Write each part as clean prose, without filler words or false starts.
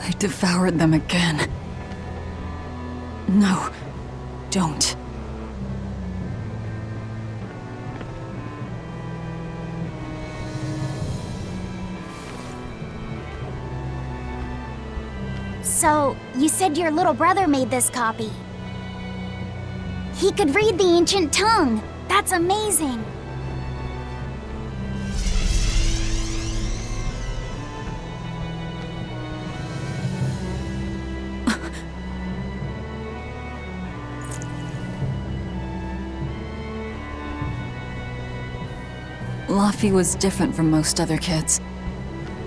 I devoured them again. No, don't. So, you said your little brother made this copy. He could read the ancient tongue. That's amazing. Laffy was different from most other kids.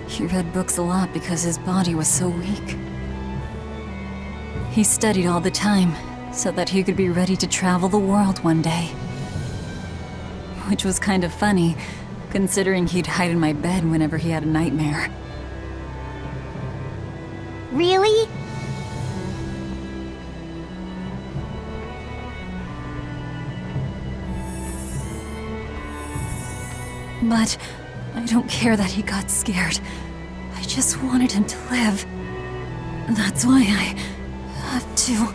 He read books a lot because his body was so weak. He studied all the time, so that he could be ready to travel the world one day. Which was kind of funny, considering he'd hide in my bed whenever he had a nightmare. Really? But I don't care that he got scared. I just wanted him to live. That's why I have to.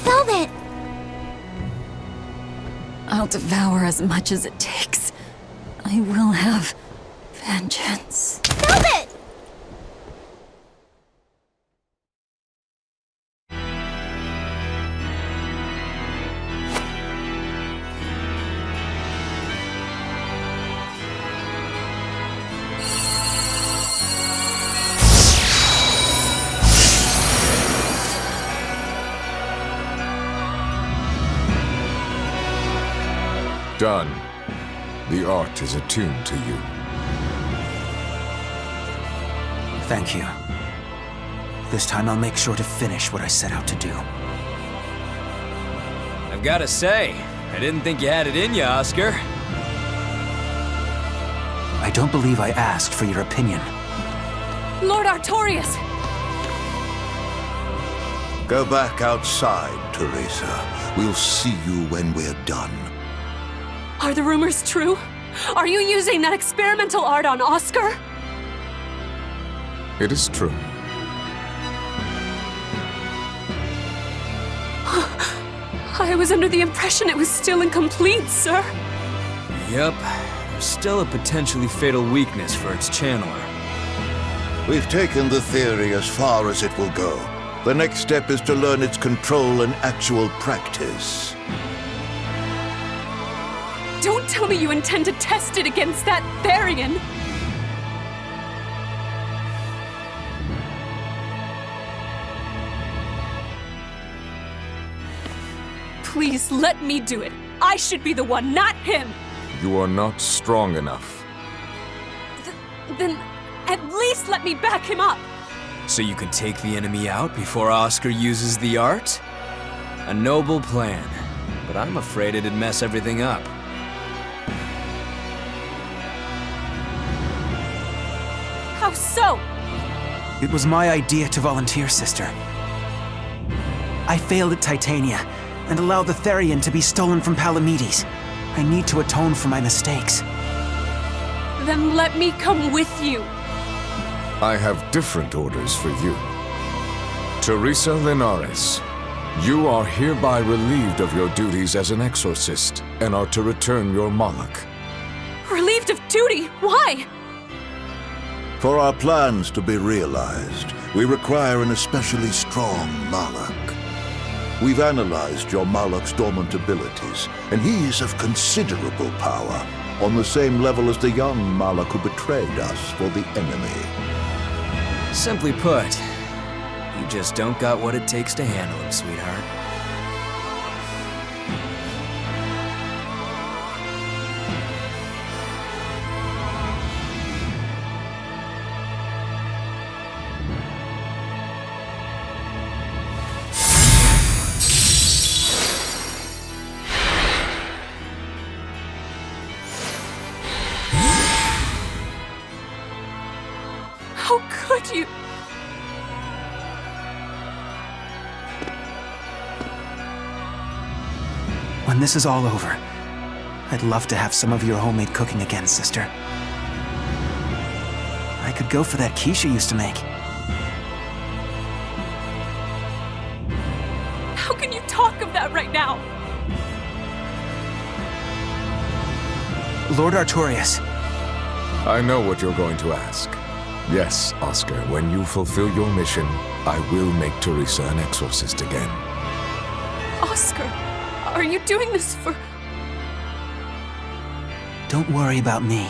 Velvet! I'll devour as much as it takes. I will have vengeance. Velvet! Done. The art is attuned to you. Thank you. This time I'll make sure to finish what I set out to do. I've gotta say, I didn't think you had it in you, Oscar. I don't believe I asked for your opinion. Lord Artorias! Go back outside, Teresa. We'll see you when we're done. Are the rumors true? Are you using that experimental art on Oscar? It is true. I was under the impression it was still incomplete, sir. Yep, there's still a potentially fatal weakness for its channeler. We've taken the theory as far as it will go. The next step is to learn its control and actual practice. Don't tell me you intend to test it against that Therian! Please, let me do it. I should be the one, not him! You are not strong enough. Then, at least let me back him up! So you can take the enemy out before Oscar uses the art? A noble plan, but I'm afraid it'd mess everything up. How so? It was my idea to volunteer, sister. I failed at Titania, and allowed the Therian to be stolen from Palamedes. I need to atone for my mistakes. Then let me come with you. I have different orders for you. Teresa Linares, you are hereby relieved of your duties as an exorcist, and are to return your Moloch. Relieved of duty? Why? For our plans to be realized, we require an especially strong Moloch. We've analyzed your Moloch's dormant abilities, and he is of considerable power, on the same level as the young Moloch who betrayed us for the enemy. Simply put, you just don't got what it takes to handle him, sweetheart. How could you? When this is all over, I'd love to have some of your homemade cooking again, sister. I could go for that quiche you used to make. How can you talk of that right now? Lord Artorias, I know what you're going to ask. Yes, Oscar, when you fulfill your mission, I will make Teresa an exorcist again. Oscar, are you doing this for... don't worry about me.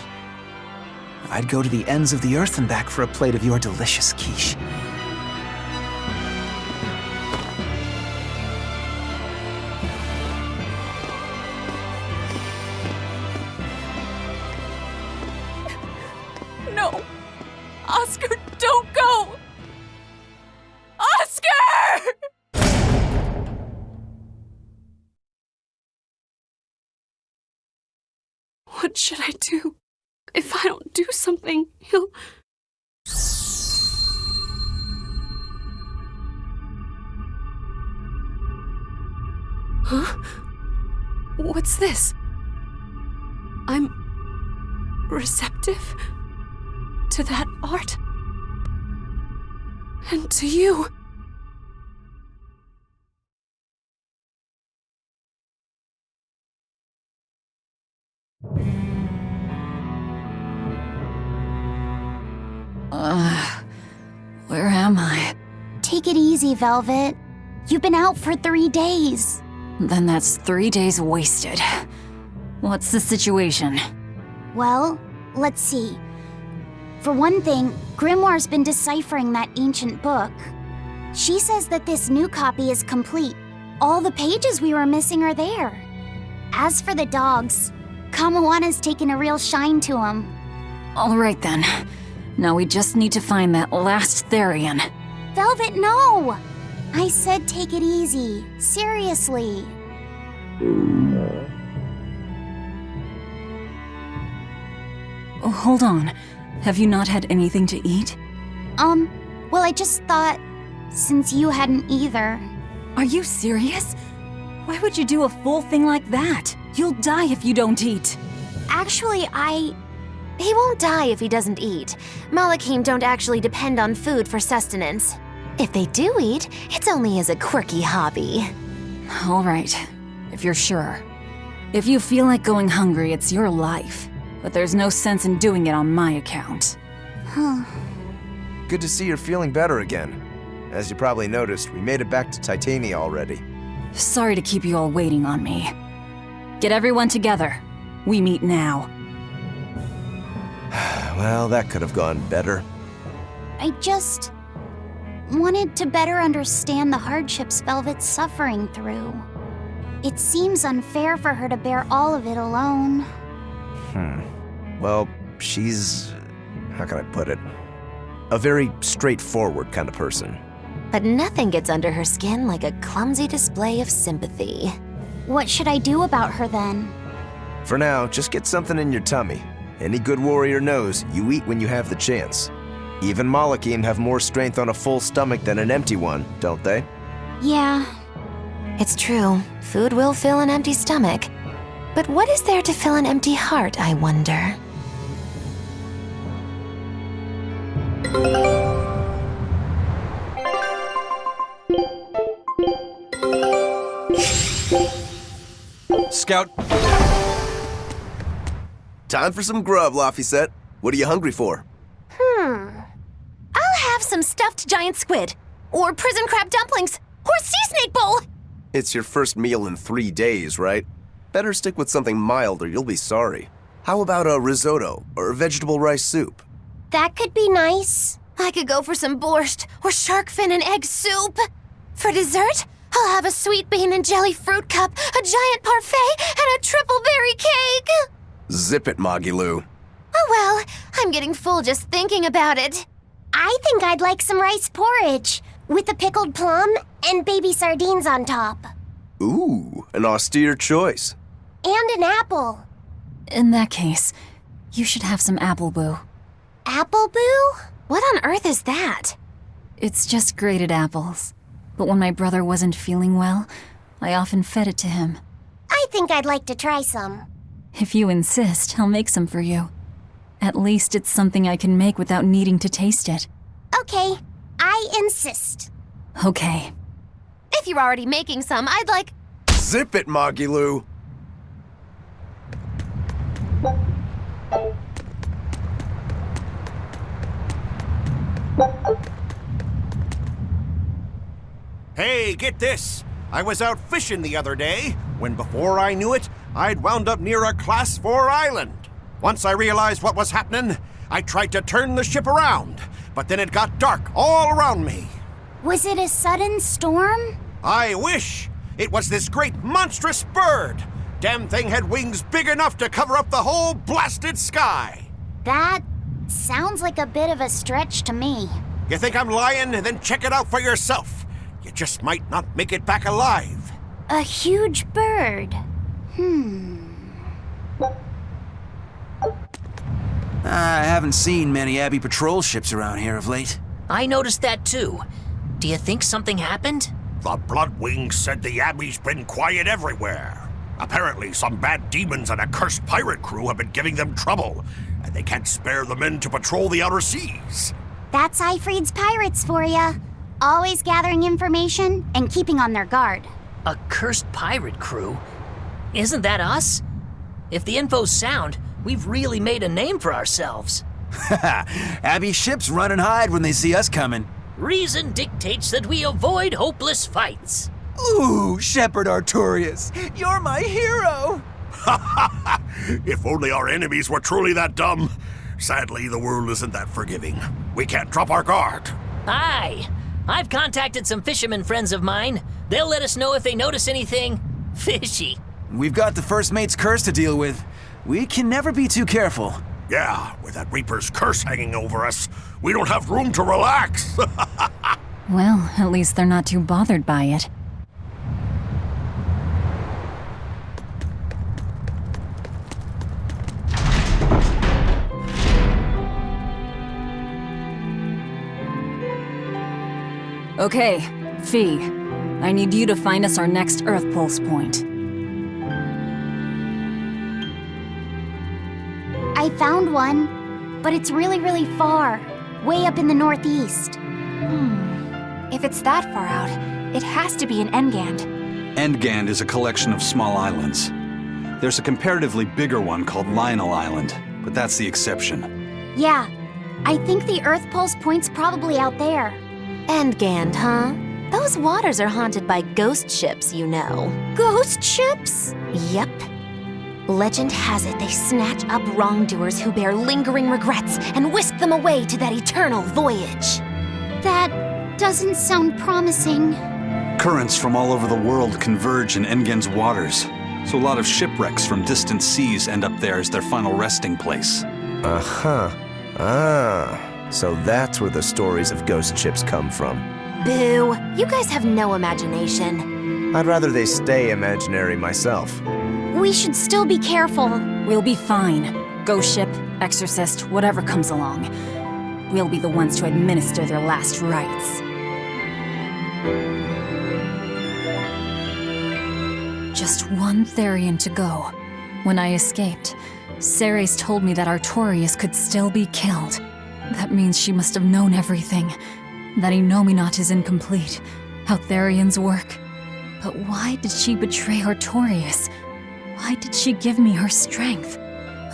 I'd go to the ends of the earth and back for a plate of your delicious quiche. No! Oscar, don't go! Oscar! What should I do? If I don't do something, he'll... Huh? What's this? I'm receptive to that art and to you. Where am I? Take it easy, Velvet. You've been out for 3 days. Then that's 3 days wasted. What's the situation? Well, let's see. For one thing, Grimoire's been deciphering that ancient book. She says that this new copy is complete. All the pages we were missing are there. As for the dogs, Kamawa's taken a real shine to them. All right then. Now we just need to find that last Therian. Velvet, no! I said take it easy. Seriously. Oh, hold on. Have you not had anything to eat? Well, I just thought, since you hadn't either. Are you serious? Why would you do a full thing like that? You'll die if you don't eat. Actually, He won't die if he doesn't eat. Malachim don't actually depend on food for sustenance. If they do eat, it's only as a quirky hobby. All right, if you're sure. If you feel like going hungry, it's your life. But there's no sense in doing it on my account. Good to see you're feeling better again. As you probably noticed, we made it back to Titania already. Sorry to keep you all waiting on me. Get everyone together. We meet now. Well, that could have gone better. I just wanted to better understand the hardships Velvet's suffering through. It seems unfair for her to bear all of it alone. Well, she's... how can I put it? A very straightforward kind of person. But nothing gets under her skin like a clumsy display of sympathy. What should I do about her then? For now, just get something in your tummy. Any good warrior knows you eat when you have the chance. Even Malachim have more strength on a full stomach than an empty one, don't they? Yeah. It's true, food will fill an empty stomach. But what is there to fill an empty heart, I wonder? Scout. Time for some grub, Laphicet. What are you hungry for? I'll have some stuffed giant squid, or prison crab dumplings, or sea snake bowl! It's your first meal in 3 days, right? Better stick with something mild or you'll be sorry. How about a risotto or vegetable rice soup? That could be nice. I could go for some borscht, or shark fin and egg soup. For dessert, I'll have a sweet bean and jelly fruit cup, a giant parfait, and a triple berry cake! Zip it, Magilou. Oh well, I'm getting full just thinking about it. I think I'd like some rice porridge, with a pickled plum and baby sardines on top. Ooh, an austere choice. And an apple. In that case, you should have some apple boo. Apple boo? What on earth is that? It's just grated apples. But when my brother wasn't feeling well, I often fed it to him. I think I'd like to try some. If you insist, I'll make some for you. At least it's something I can make without needing to taste it. Okay, I insist. Okay. If you're already making some, I'd like... Zip it, Moggy-Loo. Hey, get this! I was out fishing the other day, when before I knew it, I'd wound up near a Class 4 island. Once I realized what was happening, I tried to turn the ship around, but then it got dark all around me. Was it a sudden storm? I wish! It was this great monstrous bird! Damn thing had wings big enough to cover up the whole blasted sky! That sounds like a bit of a stretch to me. You think I'm lying? Then check it out for yourself. You just might not make it back alive. A huge bird. I haven't seen many Abbey patrol ships around here of late. I noticed that too. Do you think something happened? The Bloodwings said the Abbey's been quiet everywhere. Apparently, some bad demons and a cursed pirate crew have been giving them trouble, and they can't spare the men to patrol the outer seas. That's Eifried's pirates for ya. Always gathering information and keeping on their guard. A cursed pirate crew? Isn't that us? If the info's sound, we've really made a name for ourselves. Abbey ships run and hide when they see us coming. Reason dictates that we avoid hopeless fights. Ooh, Shepherd Artorius, you're my hero! If only our enemies were truly that dumb. Sadly, the world isn't that forgiving. We can't drop our guard. Aye. I've contacted some fishermen friends of mine. They'll let us know if they notice anything fishy. We've got the first mate's curse to deal with. We can never be too careful. Yeah, with that Reaper's curse hanging over us, we don't have room to relax. Well, at least they're not too bothered by it. Okay, Fee. I need you to find us our next Earth Pulse point. I found one, but it's really, really far. Way up in the northeast. If it's that far out, it has to be in Engand. Engand is a collection of small islands. There's a comparatively bigger one called Lionel Island, but that's the exception. Yeah, I think the Earth Pulse point's probably out there. Engand, huh? Those waters are haunted by ghost ships, you know. Ghost ships? Yep. Legend has it they snatch up wrongdoers who bear lingering regrets and whisk them away to that eternal voyage. That doesn't sound promising. Currents from all over the world converge in Engand's waters, so a lot of shipwrecks from distant seas end up there as their final resting place. Uh-huh. Ah, so that's where the stories of ghost ships come from. Boo! You guys have no imagination. I'd rather they stay imaginary myself. We should still be careful. We'll be fine. Ghost ship, exorcist, whatever comes along. We'll be the ones to administer their last rites. Just one Therian to go. When I escaped, Ceres told me that Artorius could still be killed. That means she must have known everything. That Enominat is incomplete. How Therians work. But why did she betray Artorius? Why did she give me her strength?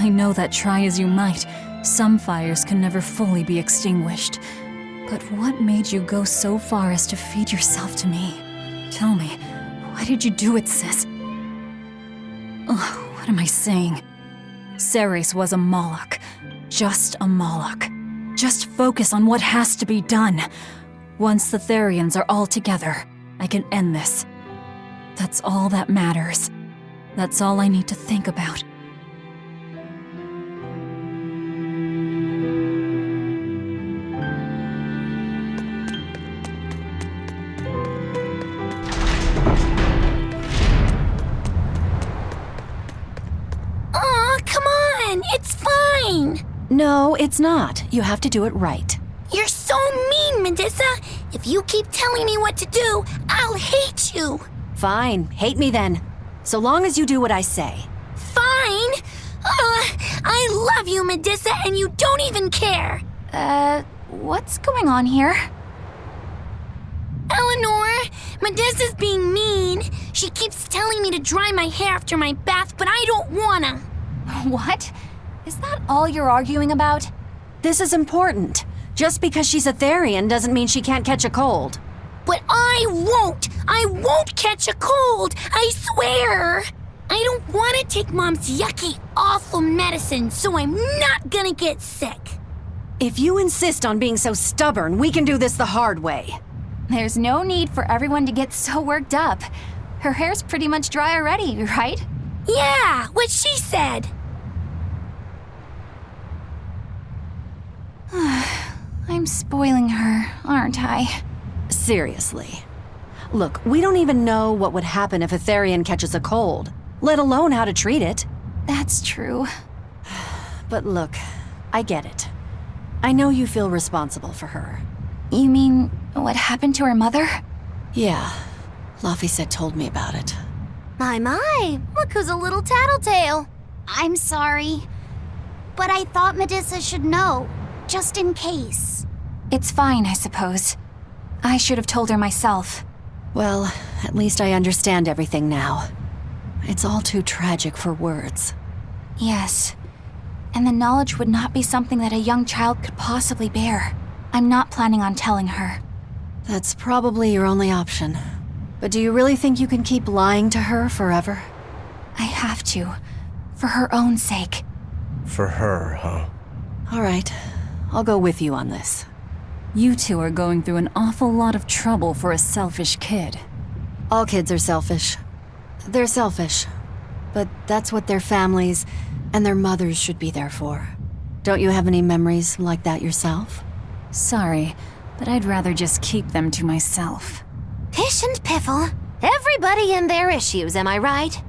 I know that try as you might, some fires can never fully be extinguished. But what made you go so far as to feed yourself to me? Tell me, why did you do it, sis? Ugh, what am I saying? Ceres was a Moloch. Just a Moloch. Just focus on what has to be done. Once the Therians are all together, I can end this. That's all that matters. That's all I need to think about. Aw, come on! It's fine! No, it's not. You have to do it right. You're so mean, Medusa! If you keep telling me what to do, I'll hate you! Fine, hate me then. So long as you do what I say. Fine! I love you, Medusa, and you don't even care! What's going on here? Eleanor, Medesa's being mean. She keeps telling me to dry my hair after my bath, but I don't wanna. What? Is that all you're arguing about? This is important. Just because she's a Therian doesn't mean she can't catch a cold. But I won't! I won't catch a cold! I swear! I don't want to take Mom's yucky, awful medicine, so I'm not gonna get sick. If you insist on being so stubborn, we can do this the hard way. There's no need for everyone to get so worked up. Her hair's pretty much dry already, right? Yeah, what she said. I'm spoiling her, aren't I? Seriously. Look, we don't even know what would happen if a Therian catches a cold, let alone how to treat it. That's true. But look, I get it. I know you feel responsible for her. You mean what happened to her mother? Yeah, Laphicet told me about it. My, look who's a little tattletale. I'm sorry, but I thought Medesa should know, just in case. It's fine, I suppose. I should have told her myself. Well, at least I understand everything now. It's all too tragic for words. Yes, and the knowledge would not be something that a young child could possibly bear. I'm not planning on telling her. That's probably your only option. But do you really think you can keep lying to her forever? I have to, for her own sake. For her, huh? All right, I'll go with you on this. You two are going through an awful lot of trouble for a selfish kid. All kids are selfish. They're selfish. But that's what their families and their mothers should be there for. Don't you have any memories like that yourself? Sorry, but I'd rather just keep them to myself. Pish and piffle. Everybody and their issues, am I right?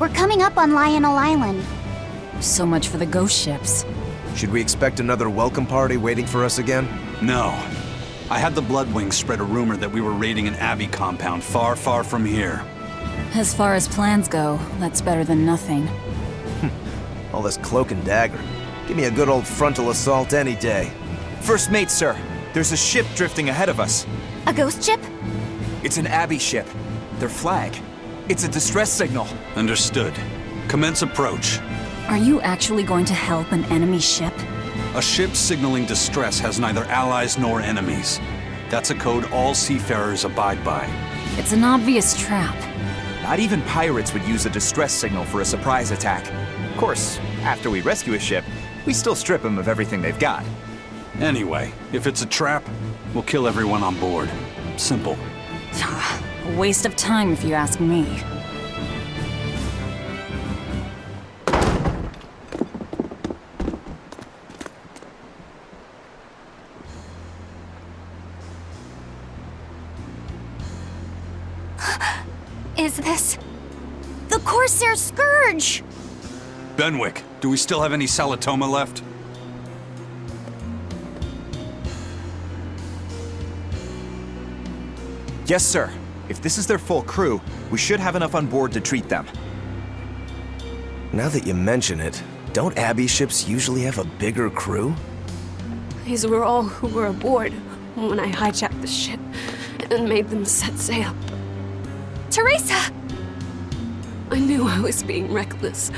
We're coming up on Lionel Island. So much for the ghost ships. Should we expect another welcome party waiting for us again? No. I had the Bloodwings spread a rumor that we were raiding an Abbey compound far, far from here. As far as plans go, that's better than nothing. All this cloak and dagger. Give me a good old frontal assault any day. First mate, sir. There's a ship drifting ahead of us. A ghost ship? It's an Abbey ship. Their flag. It's a distress signal. Understood. Commence approach. Are you actually going to help an enemy ship? A ship signaling distress has neither allies nor enemies. That's a code all seafarers abide by. It's an obvious trap. Not even pirates would use a distress signal for a surprise attack. Of course, after we rescue a ship, we still strip them of everything they've got. Anyway, if it's a trap, we'll kill everyone on board. Simple. A waste of time if you ask me. Is this... the Corsair Scourge? Benwick, do we still have any Salatoma left? Yes, sir. If this is their full crew, we should have enough on board to treat them. Now that you mention it, don't Abbey ships usually have a bigger crew? These were all who were aboard when I hijacked the ship and made them set sail. Teresa! I knew I was being reckless,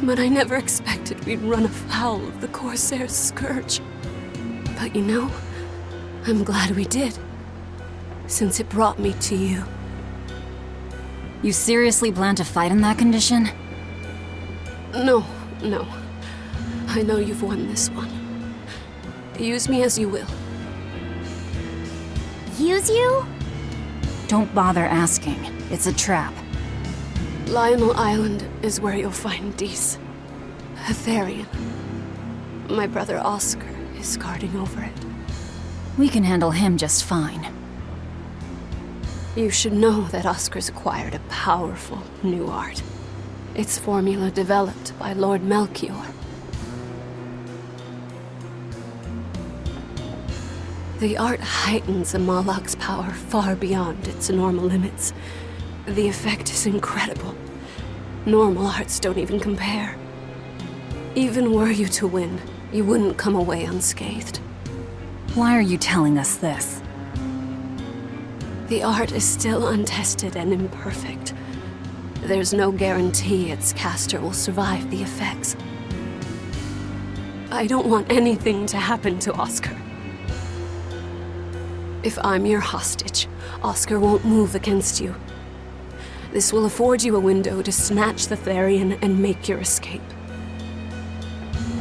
but I never expected we'd run afoul of the Corsair's scourge. But you know, I'm glad we did, since it brought me to you. You seriously plan to fight in that condition? No. I know you've won this one. Use me as you will. Use you? Don't bother asking. It's a trap. Lionel Island is where you'll find Dees, a Therian. My brother Oscar is guarding over it. We can handle him just fine. You should know that Oscar's acquired a powerful new art. Its formula developed by Lord Melchior. The art heightens a Moloch's power far beyond its normal limits. The effect is incredible. Normal arts don't even compare. Even were you to win, you wouldn't come away unscathed. Why are you telling us this? The art is still untested and imperfect. There's no guarantee its caster will survive the effects. I don't want anything to happen to Oscar. If I'm your hostage, Oscar won't move against you. This will afford you a window to snatch the Therian and make your escape.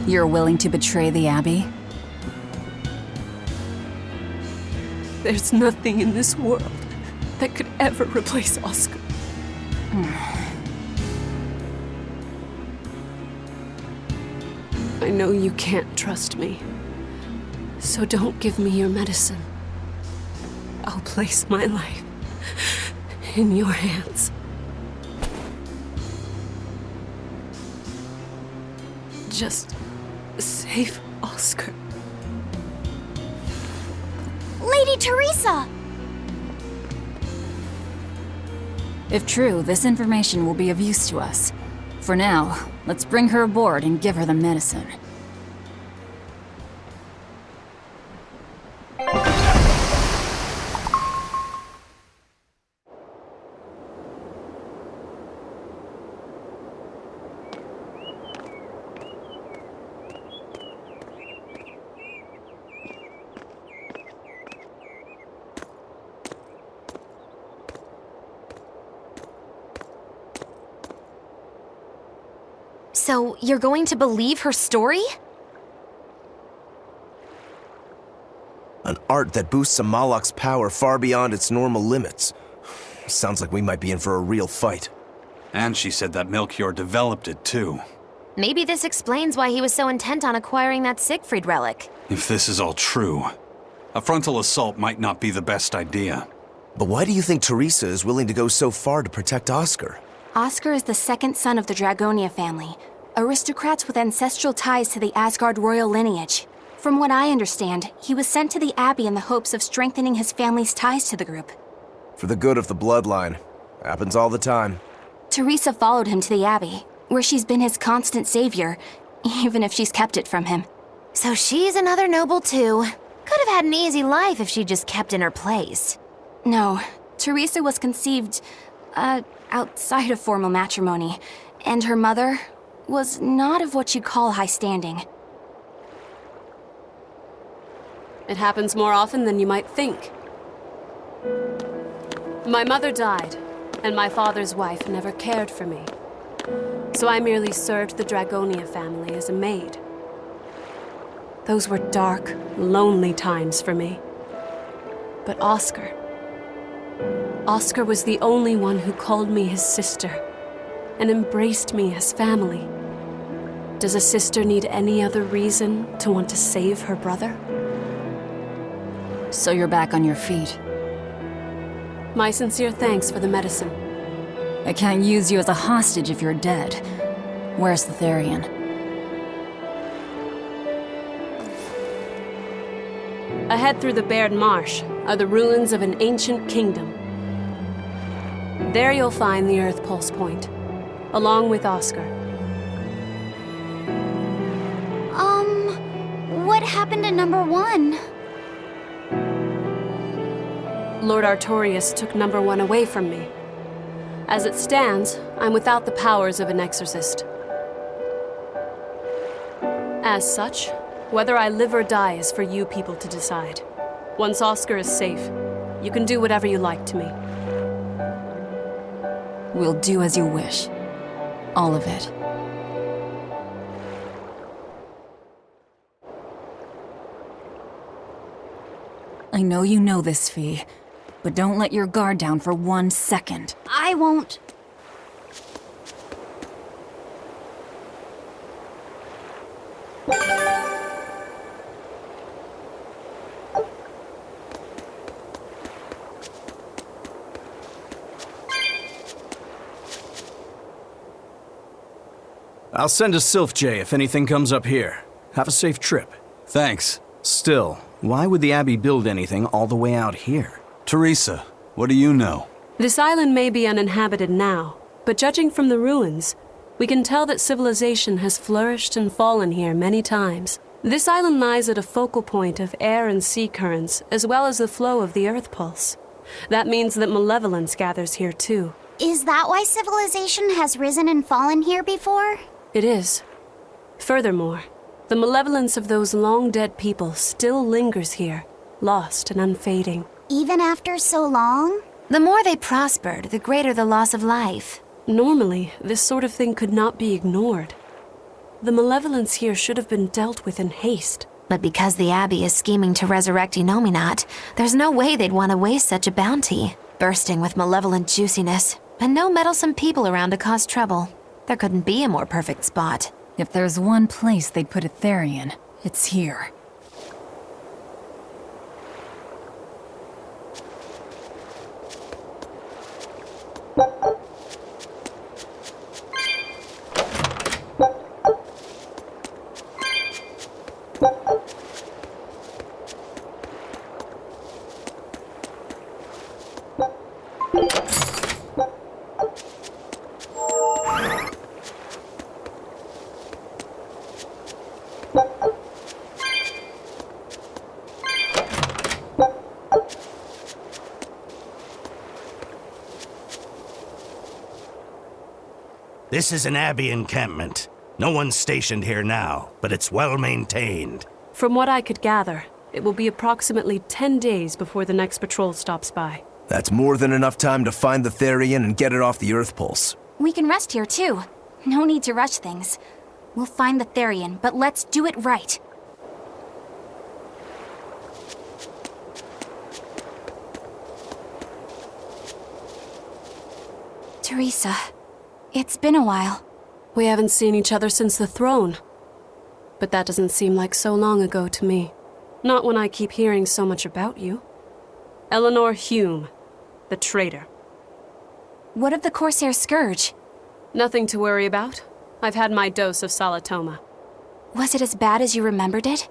You're willing to betray the Abbey? There's nothing in this world that could ever replace Oscar. I know you can't trust me, so don't give me your medicine. I'll place my life in your hands. Just save Oscar. Lady Teresa! If true, this information will be of use to us. For now, let's bring her aboard and give her the medicine. So, you're going to believe her story? An art that boosts a Moloch's power far beyond its normal limits. Sounds like we might be in for a real fight. And she said that Melchior developed it, too. Maybe this explains why he was so intent on acquiring that Siegfried relic. If this is all true, a frontal assault might not be the best idea. But why do you think Teresa is willing to go so far to protect Oscar? Oscar is the second son of the Dragonia family, aristocrats with ancestral ties to the Asgard royal lineage. From what I understand, he was sent to the Abbey in the hopes of strengthening his family's ties to the group. For the good of the bloodline. Happens all the time. Teresa followed him to the Abbey, where she's been his constant savior, even if she's kept it from him. So she's another noble too. Could have had an easy life if she just kept in her place. No, Teresa was conceived, outside of formal matrimony, and her mother was not of what you'd call high standing. It happens more often than you might think. My mother died, and my father's wife never cared for me. So I merely served the Dragonia family as a maid. Those were dark, lonely times for me. But Oscar was the only one who called me his sister and embraced me as family. Does a sister need any other reason to want to save her brother? So you're back on your feet. My sincere thanks for the medicine. I can't use you as a hostage if you're dead. Where's the Therian? Ahead through the Baird Marsh are the ruins of an ancient kingdom. There you'll find the Earth Pulse Point, along with Oscar. What happened to number 1? Lord Artorius took number 1 away from me. As it stands, I'm without the powers of an exorcist. As such, whether I live or die is for you people to decide. Once Oscar is safe, you can do whatever you like to me. We'll do as you wish. All of it. I know you know this, Fee, but don't let your guard down for 1 second. I won't. I'll send a Sylph J if anything comes up here. Have a safe trip. Thanks. Still, why would the Abbey build anything all the way out here? Teresa, what do you know? This island may be uninhabited now, but judging from the ruins, we can tell that civilization has flourished and fallen here many times. This island lies at a focal point of air and sea currents, as well as the flow of the Earth pulse. That means that malevolence gathers here too. Is that why civilization has risen and fallen here before? It is. Furthermore, the malevolence of those long-dead people still lingers here, lost and unfading. Even after so long? The more they prospered, the greater the loss of life. Normally, this sort of thing could not be ignored. The malevolence here should have been dealt with in haste. But because the Abbey is scheming to resurrect Innominat, there's no way they'd want to waste such a bounty. Bursting with malevolent juiciness, and no meddlesome people around to cause trouble. There couldn't be a more perfect spot. If there's one place they'd put a Therian, it's here. This is an Abbey encampment. No one's stationed here now, but it's well maintained. From what I could gather, it will be approximately 10 days before the next patrol stops by. That's more than enough time to find the Therian and get it off the Earth Pulse. We can rest here too. No need to rush things. We'll find the Therian, but let's do it right. Teresa, it's been a while. We haven't seen each other since the throne. But that doesn't seem like so long ago to me. Not when I keep hearing so much about you. Eleanor Hume, the traitor. What of the Corsair Scourge? Nothing to worry about. I've had my dose of Salatoma. Was it as bad as you remembered it?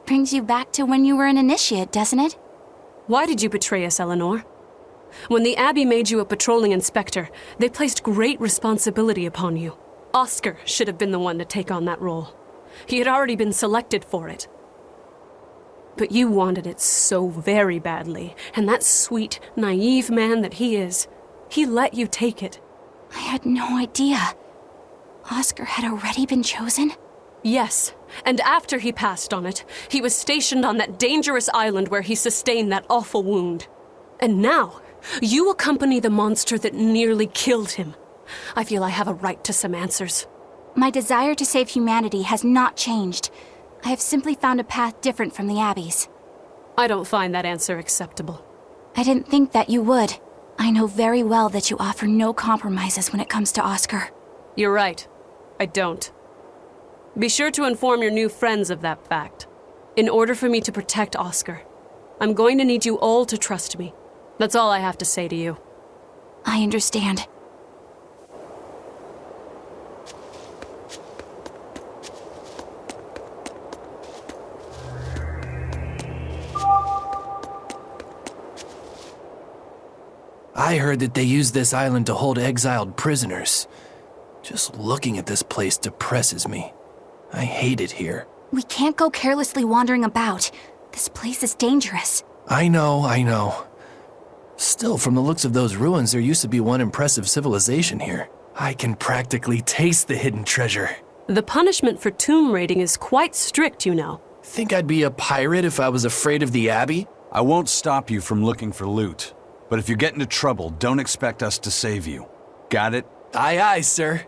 Brings you back to when you were an initiate, doesn't it? Why did you betray us, Eleanor? When the Abbey made you a patrolling inspector, they placed great responsibility upon you. Oscar should have been the one to take on that role. He had already been selected for it. But you wanted it so very badly, and that sweet, naive man that he is, he let you take it. I had no idea. Oscar had already been chosen? Yes, and after he passed on it, he was stationed on that dangerous island where he sustained that awful wound. And now, you accompany the monster that nearly killed him. I feel I have a right to some answers. My desire to save humanity has not changed. I have simply found a path different from the Abbey's. I don't find that answer acceptable. I didn't think that you would. I know very well that you offer no compromises when it comes to Oscar. You're right. I don't. Be sure to inform your new friends of that fact. In order for me to protect Oscar, I'm going to need you all to trust me. That's all I have to say to you. I understand. I heard that they use this island to hold exiled prisoners. Just looking at this place depresses me. I hate it here. We can't go carelessly wandering about. This place is dangerous. I know. Still, from the looks of those ruins, there used to be one impressive civilization here. I can practically taste the hidden treasure. The punishment for tomb raiding is quite strict, you know. Think I'd be a pirate if I was afraid of the Abbey? I won't stop you from looking for loot. But if you get into trouble, don't expect us to save you. Got it? Aye, aye, sir.